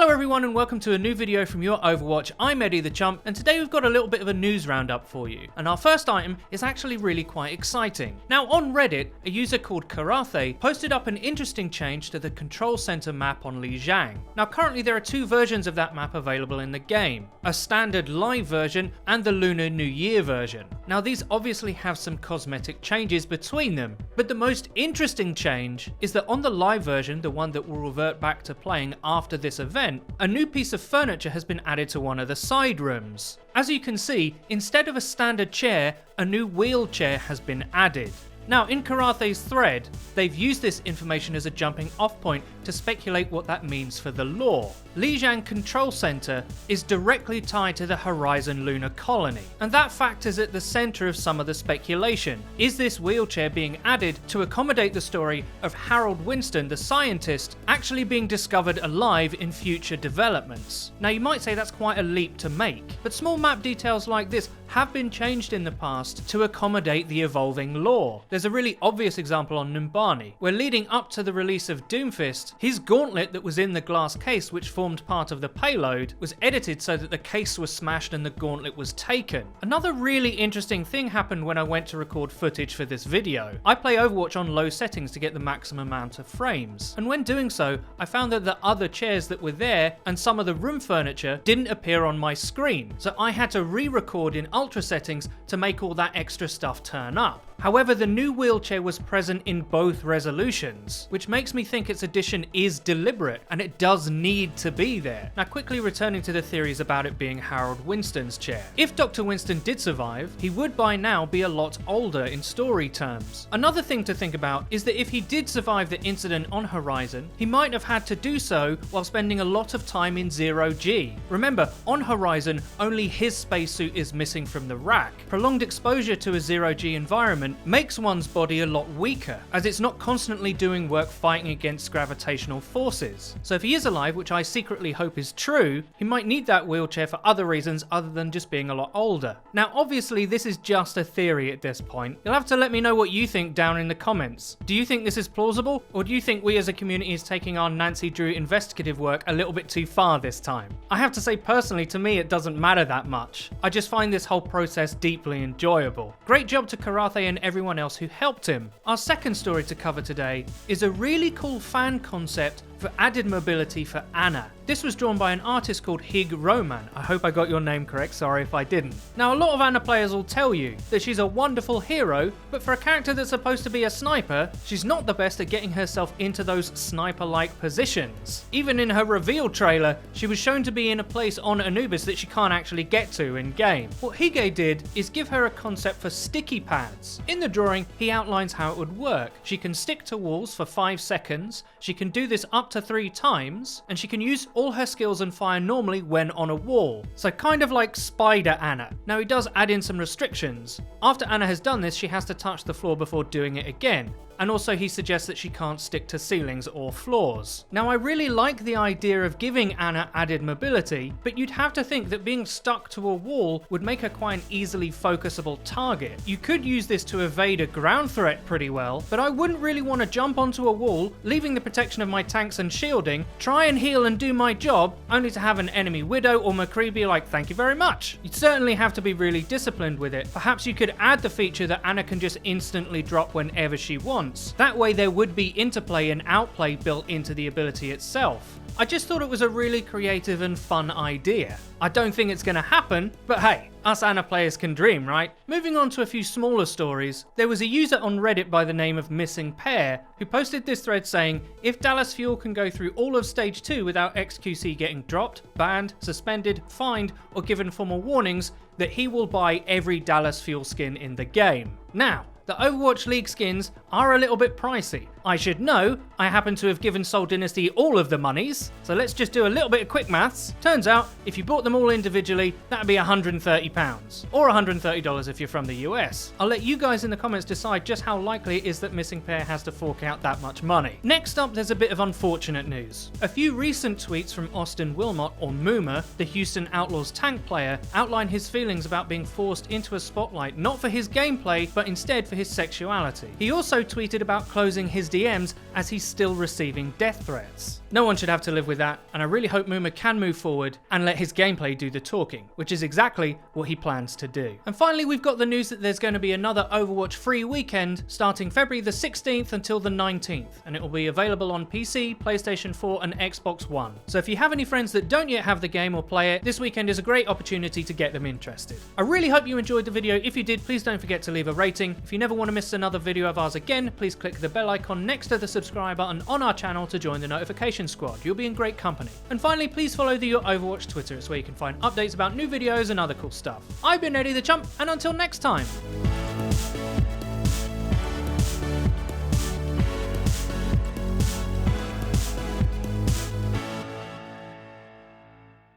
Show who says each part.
Speaker 1: Hello everyone and welcome to a new video from your Overwatch. I'm Eddie the Chump and today we've got a little bit of a news roundup for you. And our first item is actually really quite exciting. Now on Reddit, a user called Karahe posted up an interesting change to the Control Center map on Lijiang. Now currently there are two versions of that map available in the game. A standard live version and the Lunar New Year version. Now these obviously have some cosmetic changes between them, but the most interesting change is that on the live version, the one that will revert back to playing after this event, a new piece of furniture has been added to one of the side rooms. As you can see, instead of a standard chair, a new wheelchair has been added. Now in Karahe's thread, they've used this information as a jumping off point to speculate what that means for the lore. Lijang Control Center is directly tied to the Horizon lunar colony, and that fact is at the center of some of the speculation. Is this wheelchair being added to accommodate the story of Harold Winston, the scientist, actually being discovered alive in future developments? Now you might say that's quite a leap to make, but small map details like this have been changed in the past to accommodate the evolving lore. There's a really obvious example on Numbani, where leading up to the release of Doomfist, his gauntlet that was in the glass case which formed part of the payload was edited so that the case was smashed and the gauntlet was taken. Another really interesting thing happened when I went to record footage for this video. I play Overwatch on low settings to get the maximum amount of frames, and when doing so, I found that the other chairs that were there and some of the room furniture didn't appear on my screen, so I had to re-record in ultra settings to make all that extra stuff turn up. However, the new wheelchair was present in both resolutions, which makes me think its addition is deliberate and it does need to be there. Now quickly returning to the theories about it being Harold Winston's chair. If Dr. Winston did survive, he would by now be a lot older in story terms. Another thing to think about is that if he did survive the incident on Horizon, he might have had to do so while spending a lot of time in 0G. Remember, on Horizon, only his spacesuit is missing from the rack. Prolonged exposure to a 0G environment makes one's body a lot weaker, as it's not constantly doing work fighting against gravitational forces. So if he is alive, which I secretly hope is true, he might need that wheelchair for other reasons other than just being a lot older. Now obviously this is just a theory at this point. You'll have to let me know what you think down in the comments. Do you think this is plausible, or do you think we as a community is taking our Nancy Drew investigative work a little bit too far this time? I have to say personally, to me it doesn't matter that much. I just find this whole process deeply enjoyable. Great job to Karahe and everyone else who helped him. Our second story to cover today is a really cool fan concept for added mobility for Ana. This was drawn by an artist called Hige Roman. I hope I got your name correct, sorry if I didn't. Now a lot of Ana players will tell you that she's a wonderful hero, but for a character that's supposed to be a sniper, she's not the best at getting herself into those sniper-like positions. Even in her reveal trailer, she was shown to be in a place on Anubis that she can't actually get to in game. What Hige did is give her a concept for sticky pads. In the drawing, he outlines how it would work. She can stick to walls for 5 seconds, she can do this up to 3 times, and she can use all her skills and fire normally when on a wall. So kind of like Spider Ana. Now he does add in some restrictions. After Ana has done this, she has to touch the floor before doing it again. And also he suggests that she can't stick to ceilings or floors. Now I really like the idea of giving Ana added mobility, but you'd have to think that being stuck to a wall would make her quite an easily focusable target. You could use this to evade a ground threat pretty well, but I wouldn't really want to jump onto a wall, leaving the protection of my tanks and shielding, try and heal and do my job, only to have an enemy Widow or McCree be like, thank you very much. You'd certainly have to be really disciplined with it. Perhaps you could add the feature that Ana can just instantly drop whenever she wants. That way there would be interplay and outplay built into the ability itself. I just thought it was a really creative and fun idea. I don't think it's going to happen, but hey, us Ana players can dream, right? Moving on to a few smaller stories, there was a user on Reddit by the name of Missing Pair who posted this thread saying, if Dallas Fuel can go through all of Stage 2 without XQC getting dropped, banned, suspended, fined, or given formal warnings, that he will buy every Dallas Fuel skin in the game. Now, the Overwatch League skins are a little bit pricey. I should know, I happen to have given Soul Dynasty all of the monies, so let's just do a little bit of quick maths. Turns out, if you bought them all individually, that'd be £130, or $130 if you're from the US. I'll let you guys in the comments decide just how likely it is that Missing Pair has to fork out that much money. Next up, there's a bit of unfortunate news. A few recent tweets from Austin Wilmot, or Muma, the Houston Outlaws tank player, outline his feelings about being forced into a spotlight not for his gameplay, but instead for his sexuality. He also tweeted about closing his DMs as he's still receiving death threats. No one should have to live with that, and I really hope Muma can move forward and let his gameplay do the talking, which is exactly what he plans to do. And finally, we've got the news that there's going to be another Overwatch free weekend starting February the 16th until the 19th, and it will be available on PC, PlayStation 4 and Xbox One. So if you have any friends that don't yet have the game or play it, this weekend is a great opportunity to get them interested. I really hope you enjoyed the video. If you did, please don't forget to leave a rating. If you never want to miss another video of ours again, please click the bell icon next to the subscribe button on our channel to join the notification squad. You'll be in great company. And finally, please follow the Your Overwatch Twitter. It's where you can find updates about new videos and other cool stuff. I've been Eddie the Chump, and until next time.